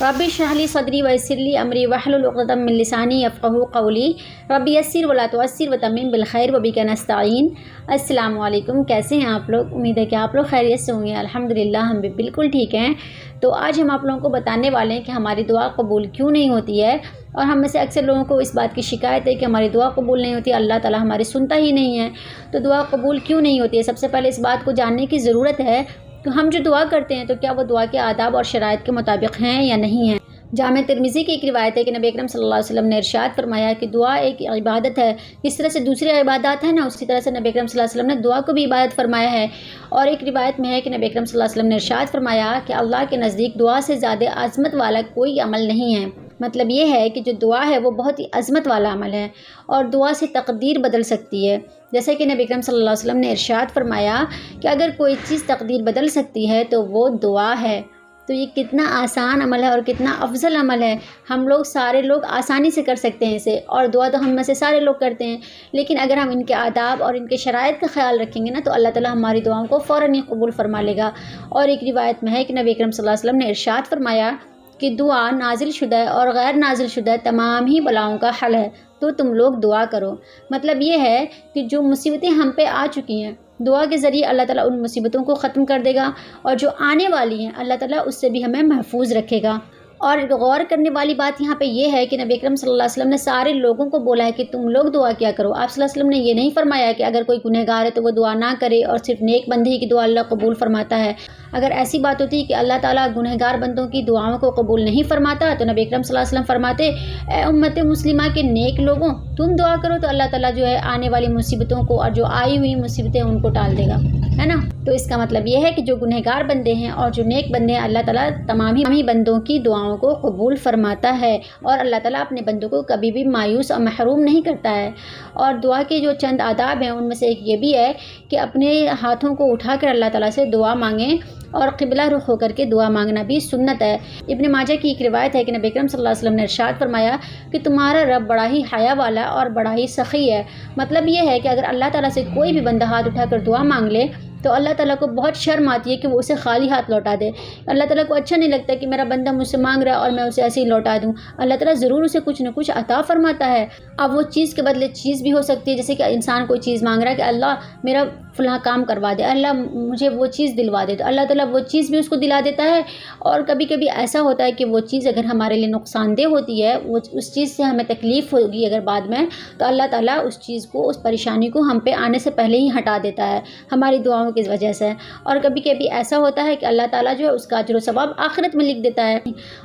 رب اشرح لی صدری ویسر لی امری واحلل عقدۃ من لسانی یفقہوا قولی رب یسر ولا تعسر وتمم بالخیر وبک نستعین۔ السلام علیکم، کیسے ہیں آپ لوگ؟ امید ہے کہ آپ لوگ خیریت سے ہوں گے۔ الحمدللہ ہم بھی بالکل ٹھیک ہیں۔ تو آج ہم آپ لوگوں کو بتانے والے ہیں کہ ہماری دعا قبول کیوں نہیں ہوتی ہے، اور ہم میں سے اکثر لوگوں کو اس بات کی شکایت ہے کہ ہماری دعا قبول نہیں ہوتی، اللہ تعالیٰ ہماری سنتا ہی نہیں ہے۔ تو دعا قبول کیوں نہیں ہوتی ہے، سب سے پہلے اس بات کو جاننے کی ضرورت ہے کہ ہم جو دعا کرتے ہیں تو کیا وہ دعا کے آداب اور شرائط کے مطابق ہیں یا نہیں ہیں۔ جامع ترمذی کی ایک روایت ہے کہ نبی اکرم صلی اللہ علیہ وسلم نے ارشاد فرمایا کہ دعا ایک عبادت ہے، جس طرح سے دوسری عبادات ہیں نا، اسی طرح سے نبی اکرم صلی اللہ علیہ وسلم نے دعا کو بھی عبادت فرمایا ہے۔ اور ایک روایت میں ہے کہ نبی اکرم صلی اللہ علیہ وسلم نے ارشاد فرمایا کہ اللہ کے نزدیک دعا سے زیادہ عظمت والا کوئی عمل نہیں ہے۔ مطلب یہ ہے کہ جو دعا ہے وہ بہت ہی عظمت والا عمل ہے، اور دعا سے تقدیر بدل سکتی ہے۔ جیسے کہ نبی اکرم صلی اللہ علیہ وسلم نے ارشاد فرمایا کہ اگر کوئی چیز تقدیر بدل سکتی ہے تو وہ دعا ہے۔ تو یہ کتنا آسان عمل ہے اور کتنا افضل عمل ہے، ہم لوگ سارے لوگ آسانی سے کر سکتے ہیں اسے، اور دعا تو ہم میں سے سارے لوگ کرتے ہیں، لیکن اگر ہم ان کے آداب اور ان کے شرائط کا خیال رکھیں گے نا تو اللہ تعالیٰ ہماری دعاؤں کو فوراً ہی قبول فرما لے گا۔ اور ایک روایت میں ہے کہ نبی اکرم صلی اللہ علیہ وسلم نے ارشاد فرمایا کہ دعا نازل شدہ اور غیر نازل شدہ تمام ہی بلاؤں کا حل ہے، تو تم لوگ دعا کرو۔ مطلب یہ ہے کہ جو مصیبتیں ہم پہ آ چکی ہیں، دعا کے ذریعے اللہ تعالیٰ ان مصیبتوں کو ختم کر دے گا، اور جو آنے والی ہیں اللہ تعالیٰ اس سے بھی ہمیں محفوظ رکھے گا۔ اور غور کرنے والی بات یہاں پہ یہ ہے کہ نبی اکرم صلی اللہ علیہ وسلم نے سارے لوگوں کو بولا ہے کہ تم لوگ دعا کیا کرو۔ آپ صلی اللہ علیہ وسلم نے یہ نہیں فرمایا کہ اگر کوئی گنہگار ہے تو وہ دعا نہ کرے اور صرف نیک بندے ہی کی دعا اللہ قبول فرماتا ہے۔ اگر ایسی بات ہوتی کہ اللہ تعالیٰ گنہگار بندوں کی دعاؤں کو قبول نہیں فرماتا تو نبی اکرم صلی اللہ علیہ وسلم فرماتے، اے امت مسلمہ کے نیک لوگوں، تم دعا کرو تو اللہ تعالیٰ جو ہے آنے والی مصیبتوں کو اور جو آئی ہوئی مصیبتیں ان کو ٹال دے گا، ہے نا۔ تو اس کا مطلب یہ ہے کہ جو گنہگار بندے ہیں اور جو نیک بندے ہیں، اللہ تعالیٰ تمام ہی بندوں کی دعاؤں کو قبول فرماتا ہے، اور اللہ تعالیٰ اپنے بندوں کو کبھی بھی مایوس اور محروم نہیں کرتا ہے۔ اور دعا کے جو چند آداب ہیں ان میں سے ایک یہ بھی ہے کہ اپنے ہاتھوں کو اٹھا کر اللہ تعالیٰ سے دعا مانگیں، اور قبلہ رخ ہو کر کے دعا مانگنا بھی سنت ہے۔ ابن ماجہ کی ایک روایت ہے کہ نبی اکرم صلی اللہ علیہ وسلم نے ارشاد فرمایا کہ تمہارا رب بڑا ہی حیا والا اور بڑا ہی سخی ہے۔ مطلب یہ ہے کہ اگر اللہ تعالیٰ سے کوئی بھی بندہ ہاتھ اٹھا کر دعا مانگ لے تو اللہ تعالیٰ کو بہت شرم آتی ہے کہ وہ اسے خالی ہاتھ لوٹا دے۔ اللہ تعالیٰ کو اچھا نہیں لگتا کہ میرا بندہ مجھ سے مانگ رہا ہے اور میں اسے ایسے ہی لوٹا دوں۔ اللہ تعالیٰ ضرور اسے کچھ نہ کچھ عطا فرماتا ہے۔ اب وہ چیز کے بدلے چیز بھی ہو سکتی ہے، جیسے کہ انسان کوئی چیز مانگ رہا ہے کہ اللہ میرا فلاں کام کروا دے، اللہ مجھے وہ چیز دلوا دے، تو اللہ تعالیٰ وہ چیز بھی اس کو دلا دیتا ہے۔ اور کبھی کبھی ایسا ہوتا ہے کہ وہ چیز اگر ہمارے لیے نقصان دہ ہوتی ہے، وہ اس چیز سے ہمیں تکلیف ہوگی اگر بعد میں، تو اللہ تعالیٰ اس چیز کو، اس پریشانی کو ہم پہ آنے سے پہلے ہی ہٹا دیتا ہے ہماری دعاؤں کی وجہ سے۔ اور کبھی کبھی ایسا ہوتا ہے کہ اللہ تعالیٰ جو ہے اس کا اجر و ثواب آخرت میں لکھ دیتا ہے۔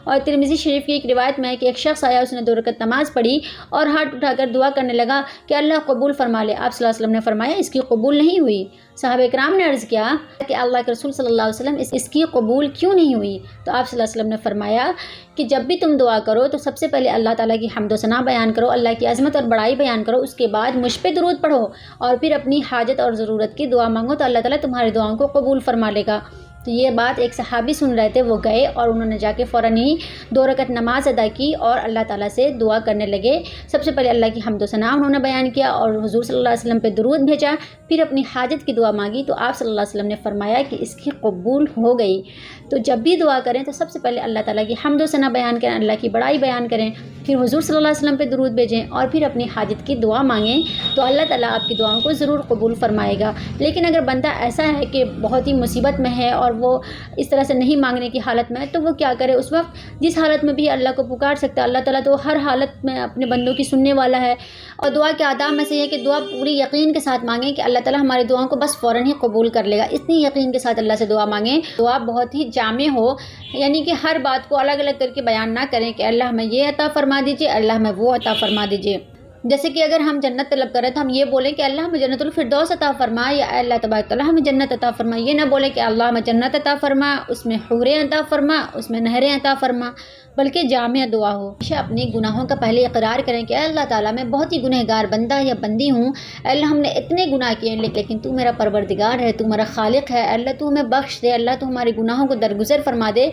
اور ترمذی شریف کی ایک روایت میں ہے کہ ایک شخص آیا، اس نے 2 رکعت نماز پڑھی اور ہاتھ اٹھا کر دعا کرنے لگا کہ اللہ قبول فرما لے۔ آپ صلی اللہ علیہ وسلم نے فرمایا اس کی قبول نہیں ہوئی۔ صحابہ کرام نے عرض کیا کہ اللہ کے رسول صلی اللہ علیہ وسلم اس کی قبول کیوں نہیں ہوئی؟ تو آپ صلی اللہ علیہ وسلم نے فرمایا کہ جب بھی تم دعا کرو تو سب سے پہلے اللہ تعالیٰ کی حمد و ثنا بیان کرو، اللہ کی عظمت اور بڑائی بیان کرو، اس کے بعد مجھ پہ درود پڑھو، اور پھر اپنی حاجت اور ضرورت کی دعا مانگو تو اللہ تعالیٰ تمہاری دعاؤں کو قبول فرما لے گا۔ تو یہ بات ایک صحابی سن رہے تھے، وہ گئے اور انہوں نے جا کے فوراً ہی 2 رکعت نماز ادا کی اور اللہ تعالیٰ سے دعا کرنے لگے۔ سب سے پہلے اللہ کی حمد و ثنا انہوں نے بیان کیا اور حضور صلی اللہ علیہ وسلم پہ درود بھیجا، پھر اپنی حاجت کی دعا مانگی، تو آپ صلی اللہ علیہ وسلم نے فرمایا کہ اس کی قبول ہو گئی۔ تو جب بھی دعا کریں تو سب سے پہلے اللہ تعالیٰ کی حمد و ثنا بیان کریں، اللہ کی بڑائی بیان کریں، پھر حضور صلی اللہ علیہ وسلم پہ درود بھیجیں اور پھر اپنی حاجت کی دعا مانگیں، تو اللہ تعالیٰ آپ کی دعاؤں کو ضرور قبول فرمائے گا۔ لیکن اگر بندہ ایسا ہے کہ بہت ہی مصیبت میں ہے اور وہ اس طرح سے نہیں مانگنے کی حالت میں ہے، تو وہ کیا کرے؟ اس وقت جس حالت میں بھی اللہ کو پکار سکتا ہے، اللہ تعالیٰ تو ہر حالت میں اپنے بندوں کی سننے والا ہے۔ اور دعا کے آداب میں سے یہ ہے کہ دعا پوری یقین کے ساتھ مانگیں کہ اللہ تعالیٰ ہماری دعاؤں کو بس فوراً ہی قبول کر لے گا، اتنی یقین کے ساتھ اللہ سے دعا مانگیں۔ دعا بہت ہی جامع ہو، یعنی کہ ہر بات کو الگ الگ کر کے بیان نہ کریں کہ اللہ ہمیں یہ عطا فرما دیجیے، اللہ ہمیں وہ عطا فرما دیجیے۔ جیسے کہ اگر ہم جنت طلب کریں تو ہم یہ بولیں کہ اللہ ہمیں جنت الفردوس عطا فرما، یا اے اللہ تبارک تعالیٰ ہمیں جنت عطا فرما۔ یہ نہ بولیں کہ اللہ ہمیں جنت عطا فرما، اس میں حوریں عطا فرما، اس میں نہریں عطا فرما، بلکہ جامع دعا ہو۔ ہمیشہ اپنے گناہوں کا پہلے اقرار کریں کہ اے اللہ تعالیٰ میں بہت ہی گنہگار بندہ یا بندی ہوں، اے اللہ ہم نے اتنے گناہ کیے ہیں لیکن تو میرا پروردگار ہے، تو میرا خالق ہے، اے اللہ تو ہمیں بخش دے، اللہ تو ہمارے گناہوں کو درگزر فرما دے،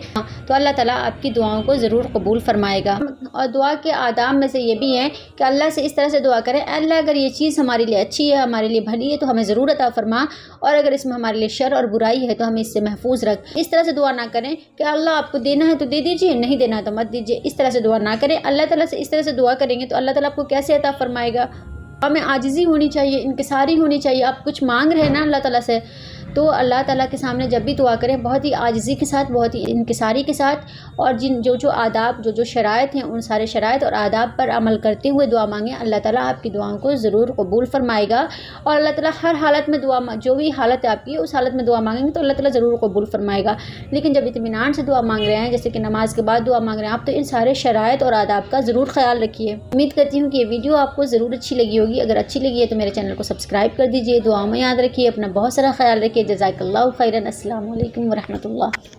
تو اللہ تعالیٰ آپ کی دعاؤں کو ضرور قبول فرمائے گا۔ اور دعا کے آداب میں سے یہ بھی ہے کہ اللہ سے اس طرح سے دعا کریں، اللہ اگر یہ چیز ہمارے لیے اچھی ہے، ہمارے لیے بھلی ہے تو ہمیں ضرور عطا فرما، اور اگر اس میں ہمارے لیے شر اور برائی ہے تو ہمیں اس سے محفوظ رکھ۔ اس طرح سے دعا نہ کریں کہ اللہ آپ کو دینا ہے تو دے دیجیے، نہیں دینا ہے تو مت دیجیے، اس طرح سے دعا نہ کریں۔ اللہ تعالیٰ سے اس طرح سے دعا کریں گے تو اللہ تعالیٰ آپ کو کیسے عطا فرمائے گا؟ ہمیں عاجزی ہونی چاہیے، انکساری ہونی چاہیے۔ آپ کچھ مانگ رہے ہیں نا اللہ تعالیٰ سے، تو اللہ تعالیٰ کے سامنے جب بھی دعا کریں بہت ہی عاجزی کے ساتھ، بہت ہی انکساری کے ساتھ، اور جو آداب جو شرائط ہیں ان سارے شرائط اور آداب پر عمل کرتے ہوئے دعا مانگیں۔ اللہ تعالیٰ آپ کی دعاؤں کو ضرور قبول فرمائے گا، اور اللہ تعالیٰ ہر حالت میں جو بھی حالت ہے آپ کی اس حالت میں دعا مانگیں گے تو اللہ تعالیٰ ضرور قبول فرمائے گا۔ لیکن جب اطمینان سے دعا مانگ رہے ہیں، جیسے کہ نماز کے بعد دعا مانگ رہے ہیں آپ، تو ان سارے شرائط اور آداب کا ضرور خیال رکھیے۔ امید کرتی ہوں کہ یہ ویڈیو آپ کو ضرور اچھی لگی ہوگی۔ اگر اچھی لگی ہے تو میرے چینل کو سبسکرائب کر دیجیے، دعاؤں میں یاد رکھیے، اپنا بہت سارا خیال رکھیے۔ جزاک اللہ خیرا۔ السلام علیکم ورحمۃ اللہ۔